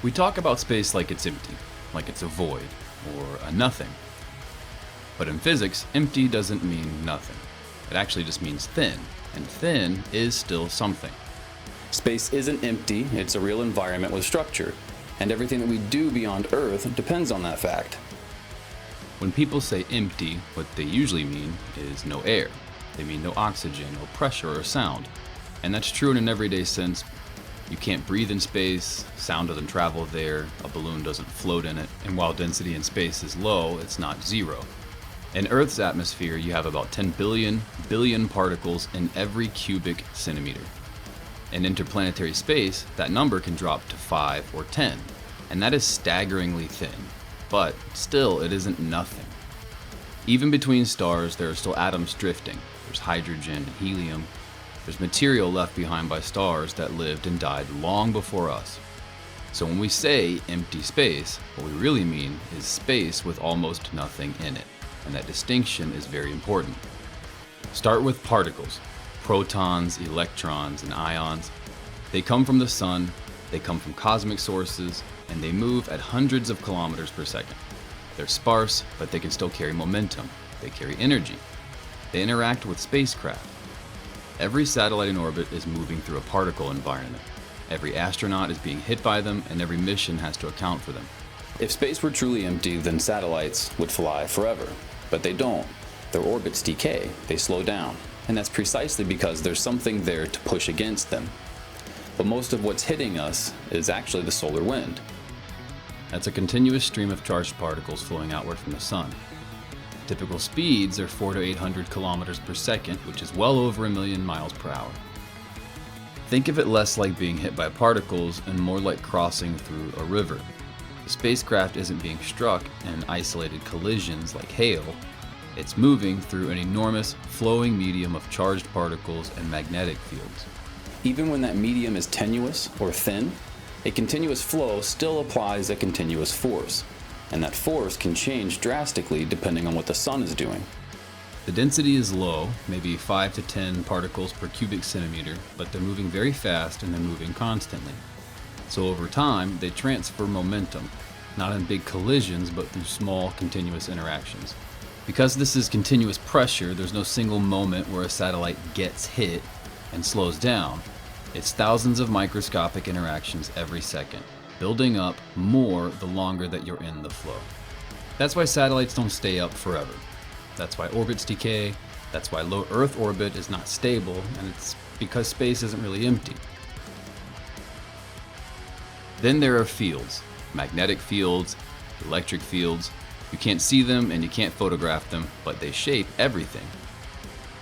We talk about space like it's empty, like it's a void, or a nothing. But in physics, empty doesn't mean nothing. It actually just means thin, and thin is still something. Space isn't empty, it's a real environment with structure, and everything that we do beyond Earth depends on that fact. When people say empty, what they usually mean is no air. They mean no oxygen, no pressure or sound. And that's true in an everyday sense. You can't breathe in space, sound doesn't travel there, a balloon doesn't float in it, and while density in space is low, it's not zero. In Earth's atmosphere, you have about 10 billion particles in every cubic centimeter. In interplanetary space, that number can drop to 5 or 10, and that is staggeringly thin. But still, it isn't nothing. Even between stars, there are still atoms drifting. There's hydrogen and helium. There's material left behind by stars that lived and died long before us. So when we say empty space, what we really mean is space with almost nothing in it. And that distinction is very important. Start with particles. Protons, electrons, and ions. They come from the sun, they come from cosmic sources, and they move at hundreds of kilometers per second. They're sparse, but they can still carry momentum. They carry energy. They interact with spacecraft. Every satellite in orbit is moving through a particle environment. Every astronaut is being hit by them, and every mission has to account for them. If space were truly empty, then satellites would fly forever. But they don't. Their orbits decay, they slow down. And that's precisely because there's something there to push against them. But most of what's hitting us is actually the solar wind. That's a continuous stream of charged particles flowing outward from the sun. Typical speeds are 400 to 800 kilometers per second, which is well over 1,000,000 miles per hour. Think of it less like being hit by particles and more like crossing through a river. The spacecraft isn't being struck in isolated collisions like hail. It's moving through an enormous, flowing medium of charged particles and magnetic fields. Even when that medium is tenuous or thin, a continuous flow still applies a continuous force, and that force can change drastically depending on what the sun is doing. The density is low, maybe 5 to 10 particles per cubic centimeter, but they're moving very fast and they're moving constantly. So over time, they transfer momentum, not in big collisions, but through small, continuous interactions. Because this is continuous pressure, there's no single moment where a satellite gets hit and slows down. It's thousands of microscopic interactions every second, building up more the longer that you're in the flow. That's why satellites don't stay up forever. That's why orbits decay. That's why low Earth orbit is not stable, and it's because space isn't really empty. Then there are fields, magnetic fields, electric fields. You can't see them and you can't photograph them, but they shape everything.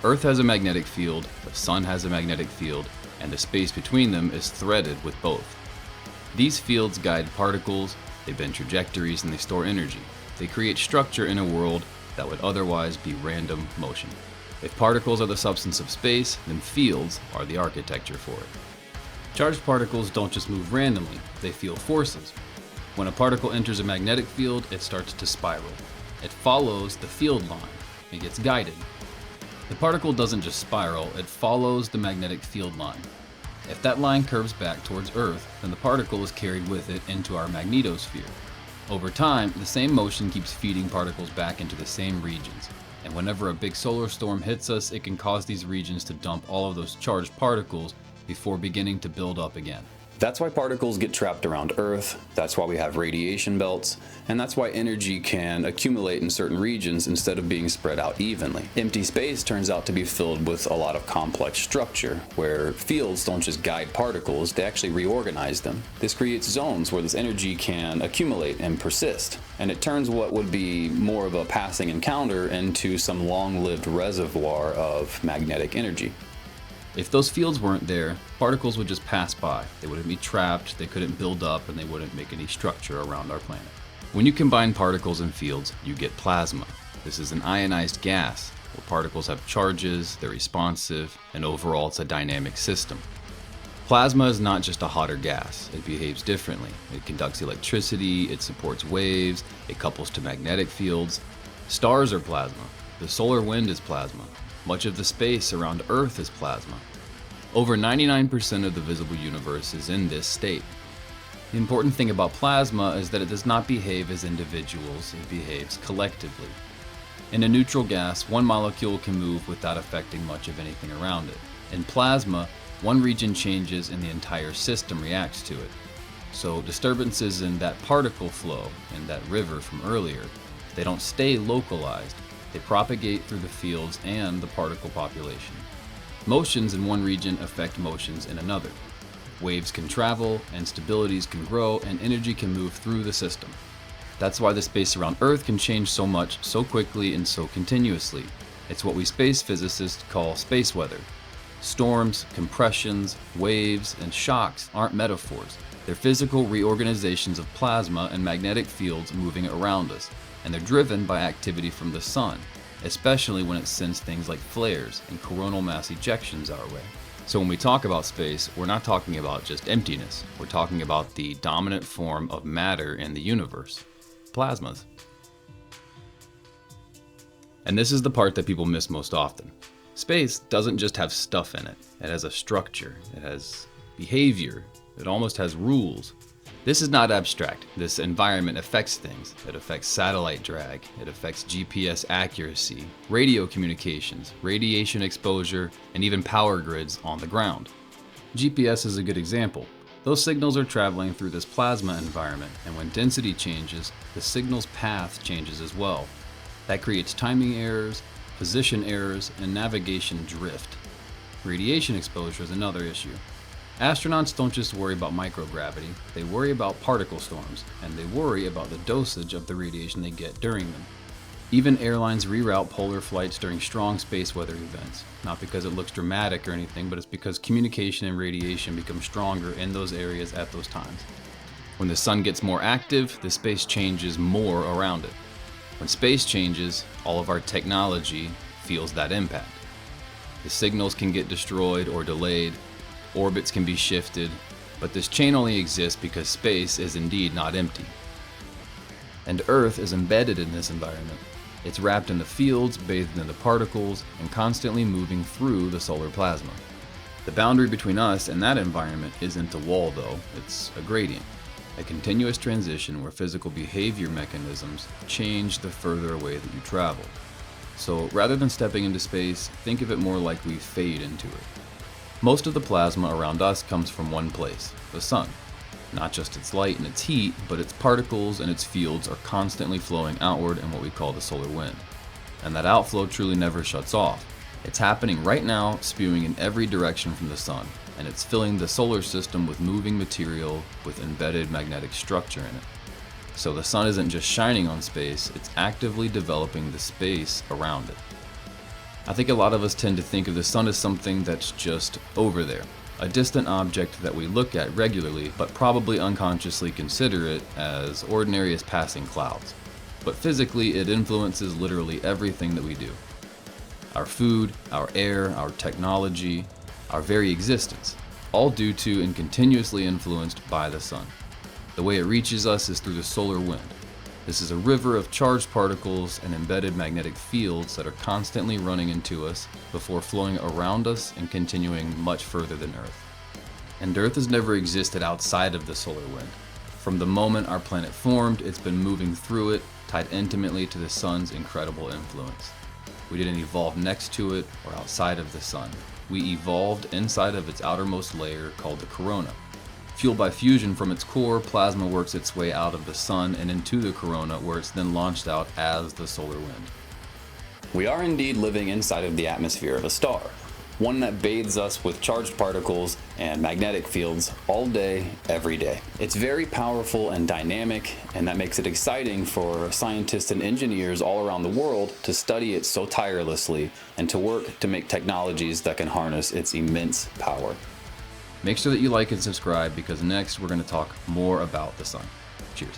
Earth has a magnetic field, the sun has a magnetic field, and the space between them is threaded with both. These fields guide particles, they bend trajectories, and they store energy. They create structure in a world that would otherwise be random motion. If particles are the substance of space, then fields are the architecture for it. Charged particles don't just move randomly, they feel forces. When a particle enters a magnetic field, it starts to spiral. It follows the field line. It gets guided. The particle doesn't just spiral, it follows the magnetic field line. If that line curves back towards Earth, then the particle is carried with it into our magnetosphere. Over time, the same motion keeps feeding particles back into the same regions. And whenever a big solar storm hits us, it can cause these regions to dump all of those charged particles before beginning to build up again. That's why particles get trapped around Earth, that's why we have radiation belts, and that's why energy can accumulate in certain regions instead of being spread out evenly. Empty space turns out to be filled with a lot of complex structure, where fields don't just guide particles, they actually reorganize them. This creates zones where this energy can accumulate and persist, and it turns what would be more of a passing encounter into some long-lived reservoir of magnetic energy. If those fields weren't there, particles would just pass by. They wouldn't be trapped, they couldn't build up, and they wouldn't make any structure around our planet. When you combine particles and fields, you get plasma. This is an ionized gas, where particles have charges, they're responsive, and overall it's a dynamic system. Plasma is not just a hotter gas, it behaves differently. It conducts electricity, it supports waves, it couples to magnetic fields. Stars are plasma. The solar wind is plasma. Much of the space around Earth is plasma. Over 99% of the visible universe is in this state. The important thing about plasma is that it does not behave as individuals, it behaves collectively. In a neutral gas, one molecule can move without affecting much of anything around it. In plasma, one region changes and the entire system reacts to it. So disturbances in that particle flow, in that river from earlier, they don't stay localized, they propagate through the fields and the particle population. Motions in one region affect motions in another. Waves can travel, instabilities can grow, and energy can move through the system. That's why the space around Earth can change so much, so quickly, and so continuously. It's what we space physicists call space weather. Storms, compressions, waves, and shocks aren't metaphors. They're physical reorganizations of plasma and magnetic fields moving around us, and they're driven by activity from the sun, especially when it sends things like flares and coronal mass ejections our way. So when we talk about space, we're not talking about just emptiness. We're talking about the dominant form of matter in the universe, plasmas. And this is the part that people miss most often. Space doesn't just have stuff in it. It has a structure. It has behavior. It almost has rules. This is not abstract. This environment affects things. It affects satellite drag. It affects GPS accuracy, radio communications, radiation exposure, and even power grids on the ground. GPS is a good example. Those signals are traveling through this plasma environment, and when density changes, the signal's path changes as well. That creates timing errors, position errors, and navigation drift. Radiation exposure is another issue. Astronauts don't just worry about microgravity, they worry about particle storms, and they worry about the dosage of the radiation they get during them. Even airlines reroute polar flights during strong space weather events, not because it looks dramatic or anything, but it's because communication and radiation become stronger in those areas at those times. When the sun gets more active, the space changes more around it. When space changes, all of our technology feels that impact. The signals can get destroyed or delayed, orbits can be shifted, but this chain only exists because space is indeed not empty. And Earth is embedded in this environment. It's wrapped in the fields, bathed in the particles, and constantly moving through the solar plasma. The boundary between us and that environment isn't a wall though, it's a gradient. A continuous transition where physical behavior mechanisms change the further away that you travel. So rather than stepping into space, think of it more like we fade into it. Most of the plasma around us comes from one place, the sun. Not just its light and its heat, but its particles and its fields are constantly flowing outward in what we call the solar wind. And that outflow truly never shuts off. It's happening right now, spewing in every direction from the sun, and it's filling the solar system with moving material with embedded magnetic structure in it. So the sun isn't just shining on space, it's actively developing the space around it. I think a lot of us tend to think of the sun as something that's just over there, a distant object that we look at regularly, but probably unconsciously consider it as ordinary as passing clouds. But physically, it influences literally everything that we do. Our food, our air, our technology, our very existence, all due to and continuously influenced by the sun. The way it reaches us is through the solar wind. This is a river of charged particles and embedded magnetic fields that are constantly running into us before flowing around us and continuing much further than Earth. And Earth has never existed outside of the solar wind. From the moment our planet formed, it's been moving through it, tied intimately to the sun's incredible influence. We didn't evolve next to it or outside of the sun. We evolved inside of its outermost layer called the corona. Fueled by fusion from its core, plasma works its way out of the sun and into the corona, where it's then launched out as the solar wind. We are indeed living inside of the atmosphere of a star, one that bathes us with charged particles and magnetic fields all day, every day. It's very powerful and dynamic, and that makes it exciting for scientists and engineers all around the world to study it so tirelessly and to work to make technologies that can harness its immense power. Make sure that you like and subscribe, because next we're going to talk more about the sun. Cheers.